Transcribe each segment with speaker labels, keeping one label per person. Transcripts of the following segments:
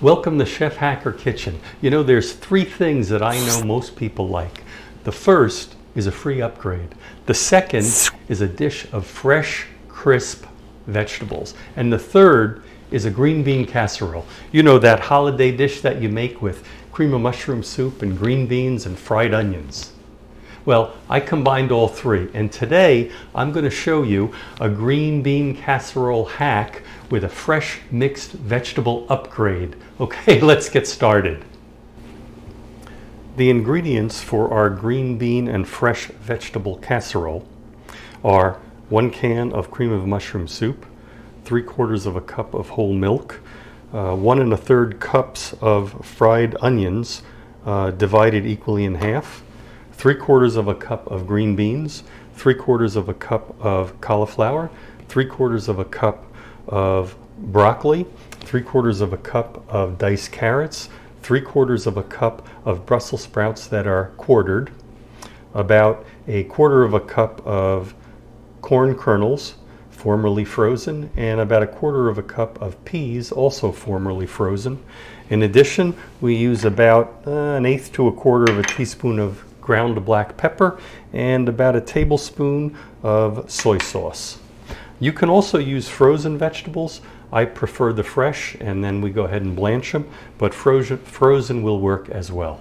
Speaker 1: Welcome to Chef Hacker Kitchen. You know, there's three things that I know most people like. The first is a free upgrade. The second is a dish of fresh, crisp vegetables. And the third is a green bean casserole. You know, that holiday dish that you make with cream of mushroom soup and green beans and fried onions. Well, I combined all three, and today I'm going to show you a green bean casserole hack with a fresh mixed vegetable upgrade. Okay, let's get started. The ingredients for our green bean and fresh vegetable casserole are 1 can of cream of mushroom soup, 3/4 of a cup of whole milk, 1 1/3 cups of fried onions divided equally in half, 3/4 of a cup of green beans, 3/4 of a cup of cauliflower, 3/4 of a cup of broccoli, 3/4 of a cup of diced carrots, 3/4 of a cup of Brussels sprouts that are quartered, about 1/4 of a cup of corn kernels, formerly frozen, and about 1/4 of a cup of peas, also formerly frozen. In addition, we use about 1/8 to 1/4 of a teaspoon of ground black pepper and about a tablespoon of soy sauce. You can also use frozen vegetables. I prefer the fresh, and then we go ahead and blanch them, but frozen will work as well.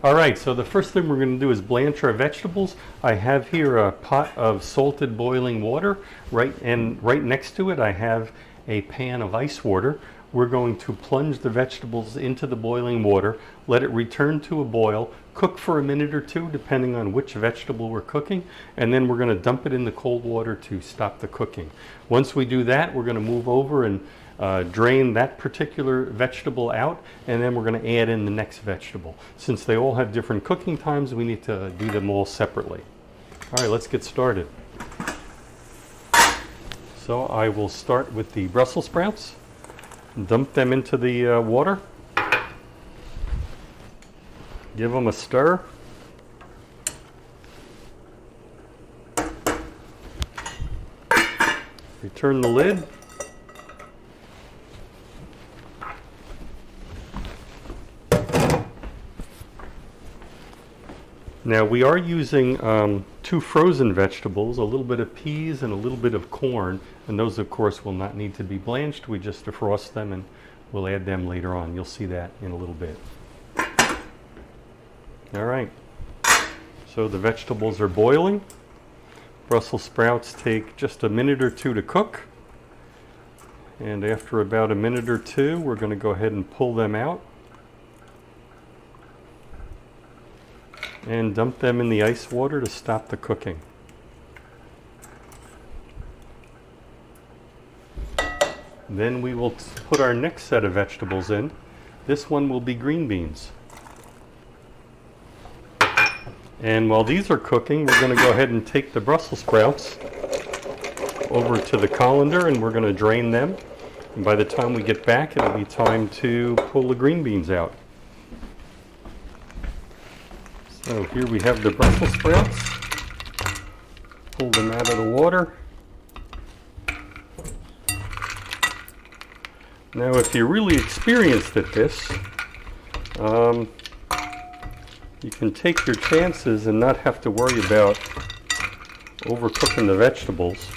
Speaker 1: All right, so the first thing we're going to do is blanch our vegetables. I have here a pot of salted boiling water, right next to it I have a pan of ice water. We're going to plunge the vegetables into the boiling water, let it return to a boil, cook for a minute or two depending on which vegetable we're cooking, and then we're going to dump it in the cold water to stop the cooking. Once we do that, we're going to move over and drain that particular vegetable out, and then we're going to add in the next vegetable. Since they all have different cooking times, we need to do them all separately. All right, let's get started. So I will start with the Brussels sprouts. Dump them into the water. Give them a stir. Return the lid. Now we are using 2 frozen vegetables, a little bit of peas and a little bit of corn, and those of course will not need to be blanched. We just defrost them and we'll add them later on. You'll see that in a little bit. All right, so the vegetables are boiling. Brussels sprouts take just a minute or two to cook, and after about a minute or two we're going to go ahead and pull them out and dump them in the ice water to stop the cooking. Then we will put our next set of vegetables in. This one will be green beans. And while these are cooking, we're going to go ahead and take the Brussels sprouts over to the colander and we're going to drain them. And by the time we get back, it'll be time to pull the green beans out. So here we have the Brussels sprouts. Pull them out of the water. Now if you're really experienced at this, you can take your chances and not have to worry about overcooking the vegetables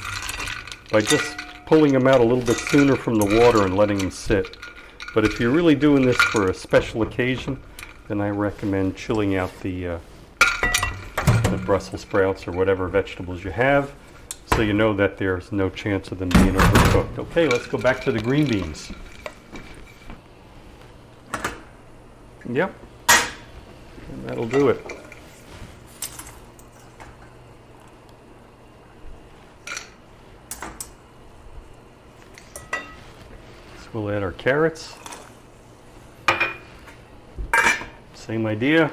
Speaker 1: by just pulling them out a little bit sooner from the water and letting them sit. But if you're really doing this for a special occasion, then I recommend chilling out the Brussels sprouts or whatever vegetables you have, so you know that there's no chance of them being overcooked. Okay, let's go back to the green beans. Yep, and that'll do it. So we'll add our carrots. Same idea.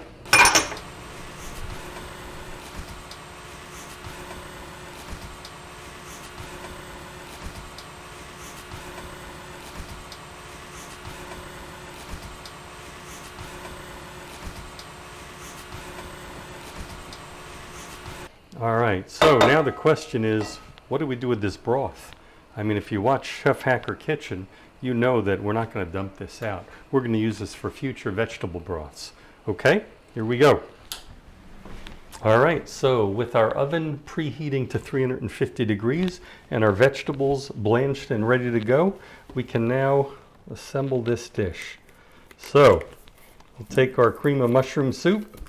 Speaker 1: All right, so now the question is, what do we do with this broth? I mean, if you watch Chef Hacker Kitchen, you know that we're not going to dump this out. We're going to use this for future vegetable broths. Okay, here we go. All right, so with our oven preheating to 350 degrees and our vegetables blanched and ready to go, we can now assemble this dish. So we'll take our cream of mushroom soup.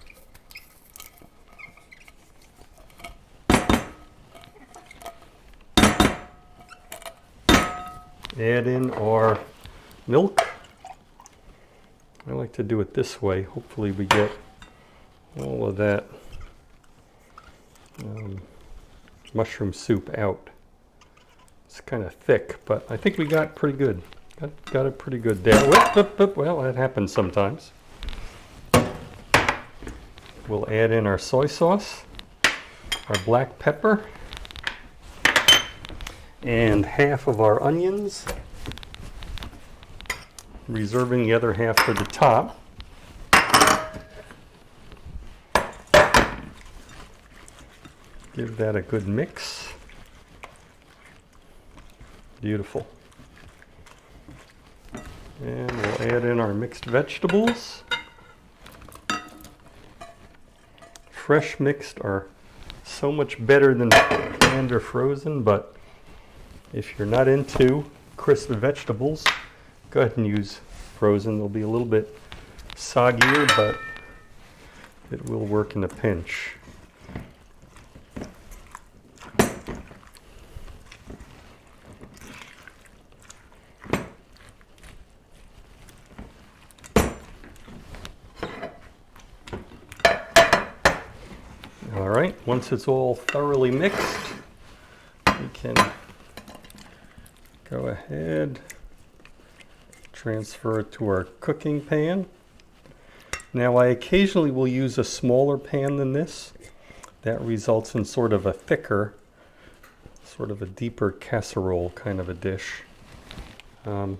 Speaker 1: Add in our milk. I like to do it this way. Hopefully we get all of that mushroom soup out. It's kind of thick, but I think we got pretty good. Got it pretty good there. Well, that happens sometimes. We'll add in our soy sauce, our black pepper, and half of our onions, reserving the other half for the top. Give that a good mix. Beautiful. And we'll add in our mixed vegetables. Fresh mixed are so much better than canned or frozen, but if you're not into crisp vegetables, go ahead and use frozen. They'll be a little bit soggier, but it will work in a pinch. All right, once it's all thoroughly mixed, we can go ahead, transfer it to our cooking pan. Now I occasionally will use a smaller pan than this. That results in sort of a thicker, sort of a deeper casserole kind of a dish. But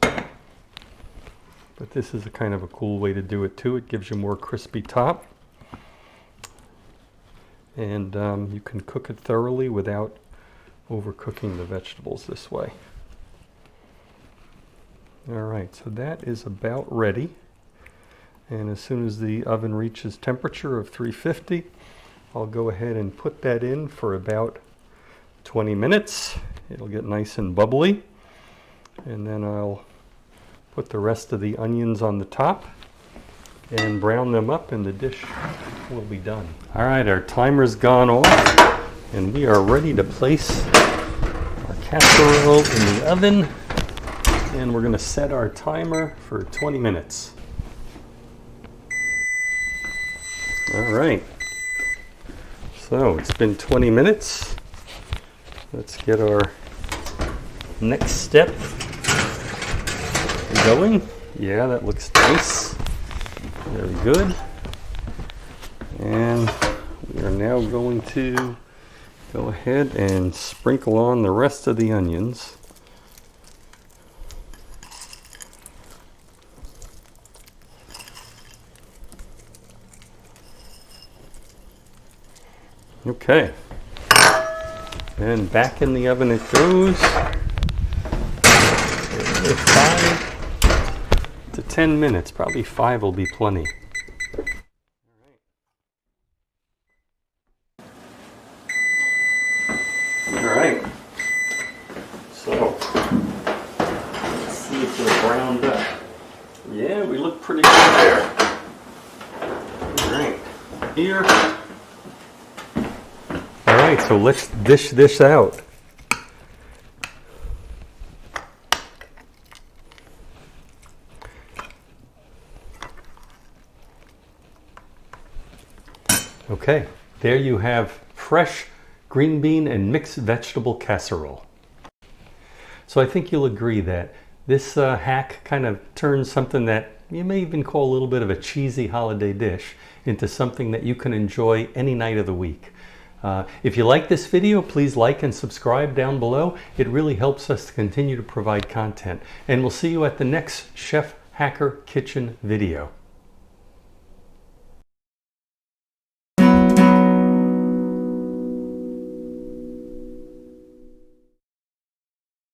Speaker 1: this is a kind of a cool way to do it too. It gives you more crispy top. And you can cook it thoroughly without overcooking the vegetables this way. All right, so that is about ready. And as soon as the oven reaches temperature of 350, I'll go ahead and put that in for about 20 minutes. It'll get nice and bubbly. And then I'll put the rest of the onions on the top and brown them up, and the dish will be done. All right, our timer's gone off, and we are ready to place our casserole in the oven. And we're going to set our timer for 20 minutes. All right. So it's been 20 minutes. Let's get our next step going. Yeah, that looks nice. Very good. And we are now going to go ahead and sprinkle on the rest of the onions. Okay, and back in the oven it goes. 5 to 10 minutes, probably 5 will be plenty. All right, so let's see if they're browned up. Yeah, we look pretty good there. All right, here. All right, so let's dish this out. Okay, there you have fresh green bean and mixed vegetable casserole. So I think you'll agree that this hack kind of turns something that you may even call a little bit of a cheesy holiday dish into something that you can enjoy any night of the week. If you like this video, please like and subscribe down below. It really helps us to continue to provide content. And we'll see you at the next Chef Hacker Kitchen video.